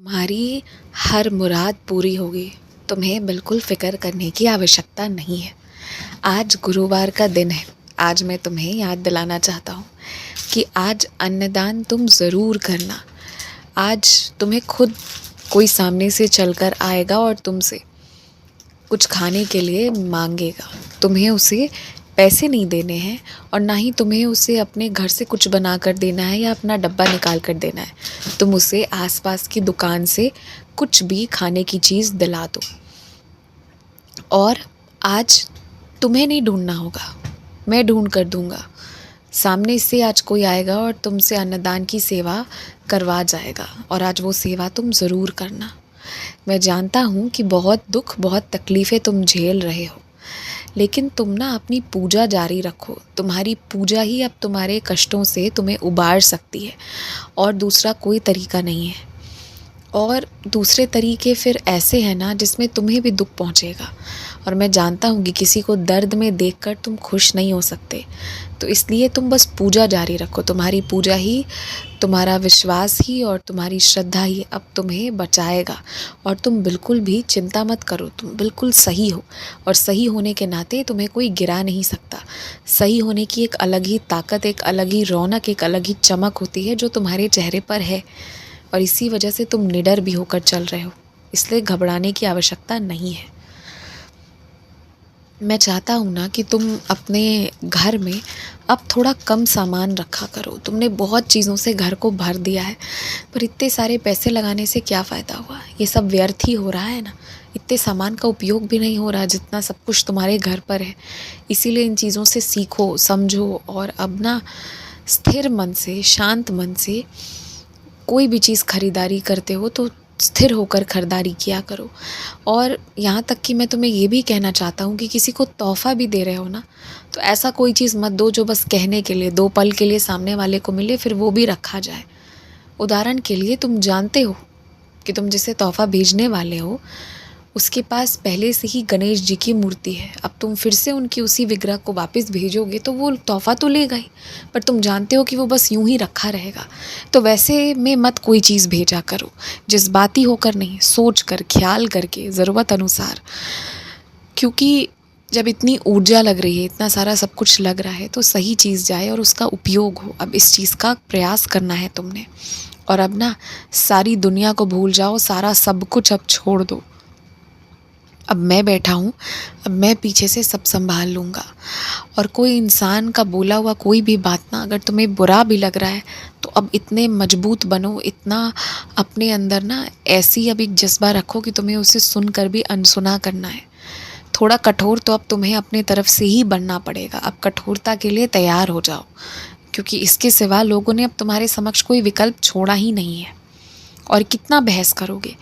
तुम्हारी हर मुराद पूरी होगी। तुम्हें बिल्कुल फ़िक्र करने की आवश्यकता नहीं है। आज गुरुवार का दिन है। आज मैं तुम्हें याद दिलाना चाहता हूँ कि आज अन्नदान तुम ज़रूर करना। आज तुम्हें खुद कोई सामने से चलकर आएगा और तुमसे कुछ खाने के लिए मांगेगा। तुम्हें उसे पैसे नहीं देने हैं और ना ही तुम्हें उसे अपने घर से कुछ बना कर देना है या अपना डब्बा निकाल कर देना है। तुम उसे आसपास की दुकान से कुछ भी खाने की चीज़ दिला दो। और आज तुम्हें नहीं ढूंढना होगा, मैं ढूंढ कर दूंगा। सामने से आज कोई आएगा और तुमसे अन्नदान की सेवा करवा जाएगा और आज वो सेवा तुम ज़रूर करना। मैं जानता हूँ कि बहुत दुख, बहुत तकलीफ़ें तुम झेल रहे हो, लेकिन तुम ना अपनी पूजा जारी रखो। तुम्हारी पूजा ही अब तुम्हारे कष्टों से तुम्हें उबार सकती है और दूसरा कोई तरीका नहीं है। और दूसरे तरीके फिर ऐसे हैं ना जिसमें तुम्हें भी दुख पहुँचेगा। और मैं जानता हूँ कि किसी को दर्द में देखकर तुम खुश नहीं हो सकते, तो इसलिए तुम बस पूजा जारी रखो। तुम्हारी पूजा ही, तुम्हारा विश्वास ही और तुम्हारी श्रद्धा ही अब तुम्हें बचाएगा। और तुम बिल्कुल भी चिंता मत करो, तुम बिल्कुल सही हो और सही होने के नाते तुम्हें कोई गिरा नहीं सकता। सही होने की एक अलग ही ताकत, एक अलग ही रौनक, एक अलग ही चमक होती है जो तुम्हारे चेहरे पर है और इसी वजह से तुम निडर भी होकर चल रहे हो। इसलिए घबराने की आवश्यकता नहीं है। मैं चाहता हूँ ना कि तुम अपने घर में अब थोड़ा कम सामान रखा करो। तुमने बहुत चीज़ों से घर को भर दिया है, पर इतने सारे पैसे लगाने से क्या फ़ायदा हुआ? ये सब व्यर्थ ही हो रहा है ना। इतने सामान का उपयोग भी नहीं हो रहा जितना सब कुछ तुम्हारे घर पर है। इसीलिए इन चीज़ों से सीखो, समझो और अब ना स्थिर मन से, शांत मन से कोई भी चीज़ खरीदारी करते हो तो स्थिर होकर खरीदारी किया करो। और यहाँ तक कि मैं तुम्हें ये भी कहना चाहता हूँ कि किसी को तोहफ़ा भी दे रहे हो ना, तो ऐसा कोई चीज़ मत दो जो बस कहने के लिए, 2 पल के लिए सामने वाले को मिले, फिर वो भी रखा जाए। उदाहरण के लिए तुम जानते हो कि तुम जिसे तोहफ़ा भेजने वाले हो उसके पास पहले से ही गणेश जी की मूर्ति है। अब तुम फिर से उनकी उसी विग्रह को वापस भेजोगे तो वो तोहफ़ा तो लेगा ही, पर तुम जानते हो कि वो बस यूं ही रखा रहेगा। तो वैसे में मत कोई चीज़ भेजा करो, जज्बाती होकर नहीं, सोच कर, ख्याल करके, ज़रूरत अनुसार। क्योंकि जब इतनी ऊर्जा लग रही है, इतना सारा सब कुछ लग रहा है, तो सही चीज़ जाए और उसका उपयोग हो। अब इस चीज़ का प्रयास करना है तुमने। और अब ना सारी दुनिया को भूल जाओ, सारा सब कुछ अब छोड़ दो। अब मैं बैठा हूँ, अब मैं पीछे से सब संभाल लूँगा। और कोई इंसान का बोला हुआ कोई भी बात ना अगर तुम्हें बुरा भी लग रहा है तो अब इतने मजबूत बनो, इतना अपने अंदर ना ऐसी अब एक जज्बा रखो कि तुम्हें उसे सुनकर भी अनसुना करना है। थोड़ा कठोर तो अब तुम्हें अपने तरफ से ही बनना पड़ेगा। अब कठोरता के लिए तैयार हो जाओ, क्योंकि इसके सिवा लोगों ने अब तुम्हारे समक्ष कोई विकल्प छोड़ा ही नहीं है। और कितना बहस करोगे?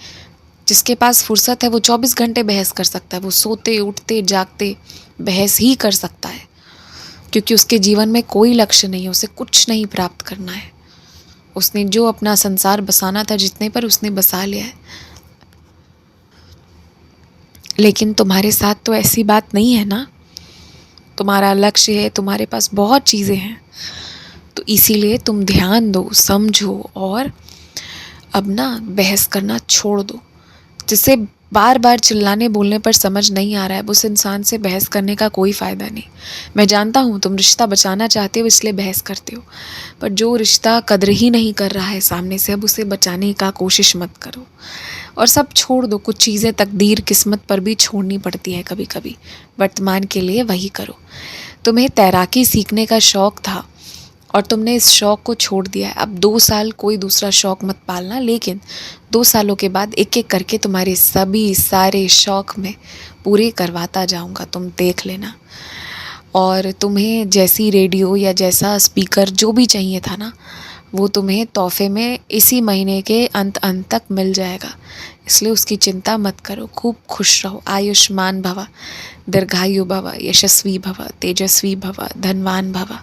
जिसके पास फुर्सत है वो 24 घंटे बहस कर सकता है। वो सोते उठते जागते बहस ही कर सकता है, क्योंकि उसके जीवन में कोई लक्ष्य नहीं है, उसे कुछ नहीं प्राप्त करना है। उसने जो अपना संसार बसाना था जितने पर, उसने बसा लिया है। लेकिन तुम्हारे साथ तो ऐसी बात नहीं है ना। तुम्हारा लक्ष्य है, तुम्हारे पास बहुत चीज़ें हैं, तो इसीलिए तुम ध्यान दो, समझो और अब ना बहस करना छोड़ दो। जिसे बार बार चिल्लाने बोलने पर समझ नहीं आ रहा है, उस इंसान से बहस करने का कोई फ़ायदा नहीं। मैं जानता हूँ तुम रिश्ता बचाना चाहते हो इसलिए बहस करते हो, पर जो रिश्ता कद्र ही नहीं कर रहा है सामने से, अब उसे बचाने का कोशिश मत करो। और सब छोड़ दो। कुछ चीज़ें तकदीर, किस्मत पर भी छोड़नी पड़ती है कभी कभी। वर्तमान के लिए वही करो। तुम्हें तैराकी सीखने का शौक़ था और तुमने इस शौक़ को छोड़ दिया है। अब 2 साल कोई दूसरा शौक़ मत पालना, लेकिन 2 सालों के बाद एक एक करके तुम्हारे सभी सारे शौक़ में पूरे करवाता जाऊंगा, तुम देख लेना। और तुम्हें जैसी रेडियो या जैसा स्पीकर जो भी चाहिए था ना, वो तुम्हें तोहफे में इसी महीने के अंत तक मिल जाएगा। इसलिए उसकी चिंता मत करो। खूब खुश रहो। आयुष्मान भव, दीर्घायु भव, यशस्वी भव, तेजस्वी भव, धनवान भव।